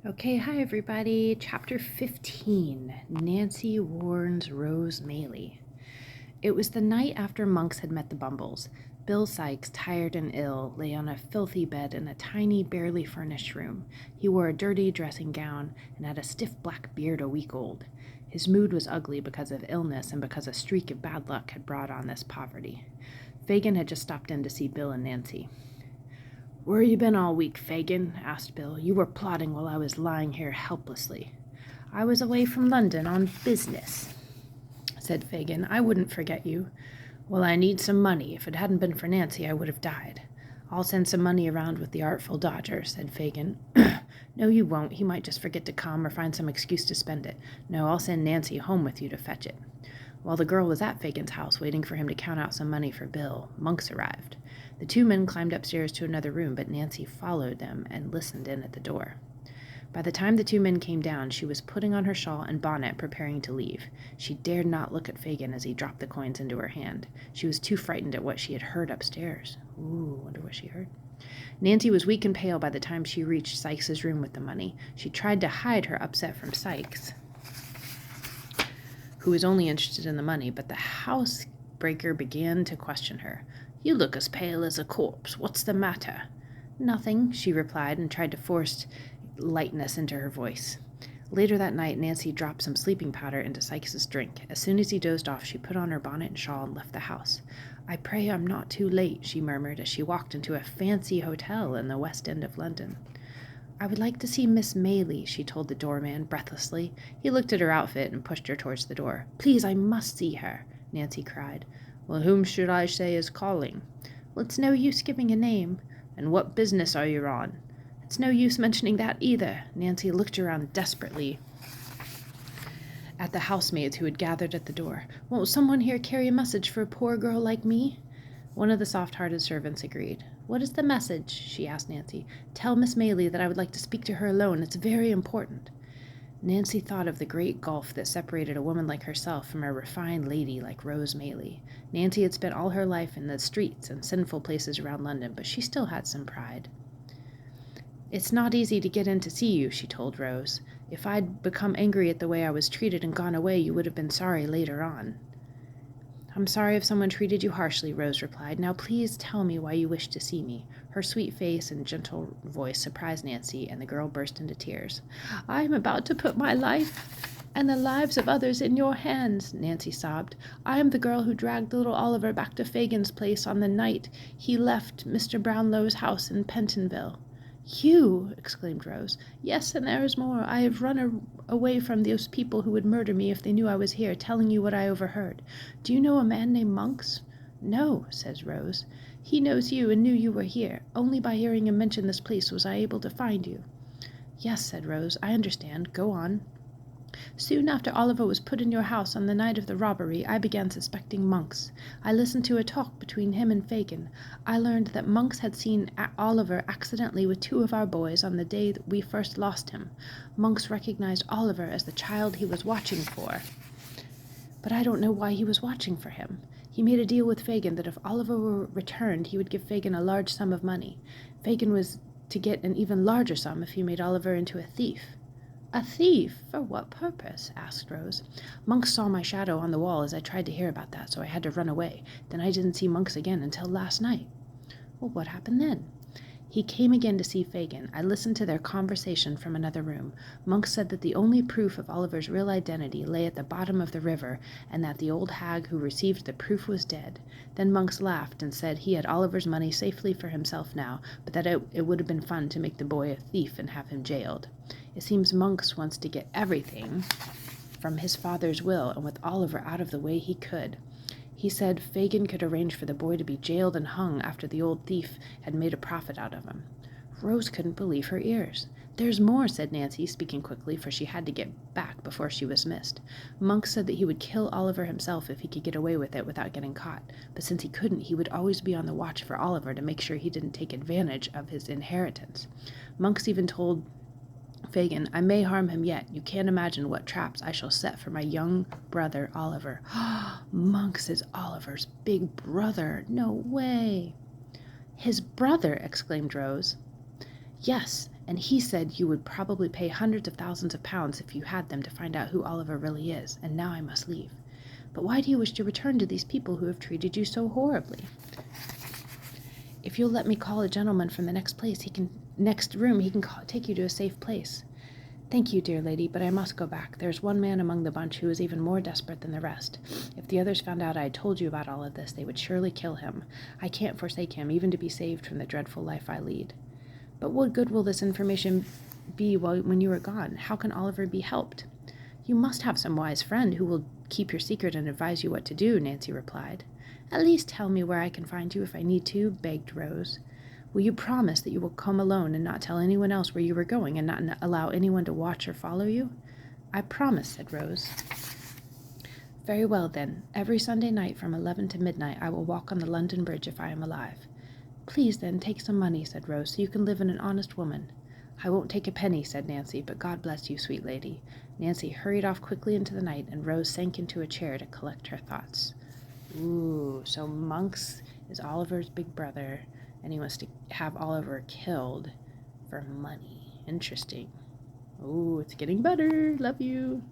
Okay, hi everybody. Chapter 15. Nancy warns Rose Maylie. It was the night after Monks had met the Bumbles. Bill Sykes, tired and ill, lay on a filthy bed in a tiny, barely furnished room. He wore a dirty dressing gown and had a stiff black beard a week old. His mood was ugly because of illness and because a streak of bad luck had brought on this poverty. Fagin had just stopped in to see Bill and Nancy. "Where you been all week, Fagin?" asked Bill. "You were plotting while I was lying here helplessly." "I was away from London on business," said Fagin. "I wouldn't forget you." "Well, I need some money. If it hadn't been for Nancy, I would have died." "I'll send some money around with the Artful Dodger," said Fagin. "No, you won't. He might just forget to come or find some excuse to spend it. No, I'll send Nancy home with you to fetch it." While the girl was at Fagin's house waiting for him to count out some money for Bill, Monks arrived. The two men climbed upstairs to another room, but Nancy followed them and listened in at the door. By the time the two men came down, she was putting on her shawl and bonnet, preparing to leave. She dared not look at Fagin as he dropped the coins into her hand. She was too frightened at what she had heard upstairs. Wonder what she heard. Nancy was weak and pale by the time she reached Sykes's room with the money. She tried to hide her upset from Sykes, who was only interested in the money, but the housebreaker began to question her. "You look as pale as a corpse. What's the matter?" "Nothing," she replied, and tried to force lightness into her voice. Later that night, Nancy dropped some sleeping powder into Sykes's drink. As soon as he dozed off, she put on her bonnet and shawl and left the house. "I pray I'm not too late," she murmured as she walked into a fancy hotel in the West End of London. "I would like to see Miss Maylie," she told the doorman breathlessly. He looked at her outfit and pushed her towards the door. "Please, I must see her," Nancy cried. "Well, whom should I say is calling?" "Well, it's no use giving a name." "And what business are you on?" "It's no use mentioning that either." Nancy looked around desperately at the housemaids who had gathered at the door. "Won't someone here carry a message for a poor girl like me?" One of the soft-hearted servants agreed. "What is the message?" she asked Nancy. "Tell Miss Maylie that I would like to speak to her alone. It's very important." Nancy thought of the great gulf that separated a woman like herself from a refined lady like Rose Maylie. Nancy had spent all her life in the streets and sinful places around London, but she still had some pride. "It's not easy to get in to see you," she told Rose. "If I'd become angry at the way I was treated and gone away, you would have been sorry later on." "I'm sorry if someone treated you harshly," Rose replied. "Now please tell me why you wish to see me." Her sweet face and gentle voice surprised Nancy, and the girl burst into tears. "I am about to put my life and the lives of others in your hands," Nancy sobbed. "I am the girl who dragged little Oliver back to Fagin's place on the night he left Mr. Brownlow's house in Pentonville." "You!" exclaimed Rose. "Yes, and there is more. I have run away from those people who would murder me if they knew I was here, telling you what I overheard. Do you know a man named Monks?" "No," says Rose. "He knows you and knew you were here. Only by hearing him mention this place was I able to find you." "Yes," said Rose, "I understand. Go on." "Soon after Oliver was put in your house on the night of the robbery, I began suspecting Monks. I listened to a talk between him and Fagin. I learned that Monks had seen Oliver accidentally with two of our boys on the day that we first lost him. Monks recognized Oliver as the child he was watching for. But I don't know why he was watching for him. He made a deal with Fagin that if Oliver were returned, he would give Fagin a large sum of money. Fagin was to get an even larger sum if he made Oliver into a thief." "A thief? For what purpose?" asked Rose. "Monks saw my shadow on the wall as I tried to hear about that, so I had to run away. Then I didn't see Monks again until last night." "Well, what happened then?" "He came again to see Fagin. I listened to their conversation from another room. Monks said that the only proof of Oliver's real identity lay at the bottom of the river, and that the old hag who received the proof was dead. Then Monks laughed and said he had Oliver's money safely for himself now, but that it would have been fun to make the boy a thief and have him jailed. It seems Monks wants to get everything from his father's will, and with Oliver out of the way he could. He said Fagin could arrange for the boy to be jailed and hung after the old thief had made a profit out of him." Rose couldn't believe her ears. "There's more," said Nancy, speaking quickly, for she had to get back before she was missed. "Monks said that he would kill Oliver himself if he could get away with it without getting caught, but since he couldn't, he would always be on the watch for Oliver to make sure he didn't take advantage of his inheritance. Monks even told Fagin, 'I may harm him yet. You can't imagine what traps I shall set for my young brother Oliver.'" "Monks is Oliver's big brother. No way." "His brother!" exclaimed Rose. "Yes, And he said you would probably pay hundreds of thousands of pounds if you had them to find out who Oliver really is, and now I must leave. But why do you wish to return to these people who have treated you so horribly? If you'll let me call a gentleman from the next room, he can take you to a safe place. Thank you, dear lady, but I must go back. There's one man among the bunch who is even more desperate than the rest. If the others found out I had told you about all of this, they would surely kill him. I can't forsake him, even to be saved from the dreadful life I lead. But what good will this information be when you are gone? How can Oliver be helped? You must have some wise friend who will keep your secret and advise you what to do, Nancy replied. At least tell me where I can find you if I need to, begged Rose. Will you promise that you will come alone and not tell anyone else where you are going and not allow anyone to watch or follow you? I promise, said Rose. Very well, then. Every Sunday night from 11 to midnight I will walk on the London Bridge if I am alive. Please, then, take some money, said Rose, so you can live in an honest woman. I won't take a penny, said Nancy, but God bless you, sweet lady. Nancy hurried off quickly into the night, and Rose sank into a chair to collect her thoughts. Ooh, so Monks is Oliver's big brother, and he wants to have Oliver killed for money. Interesting. Ooh, it's getting better. Love you.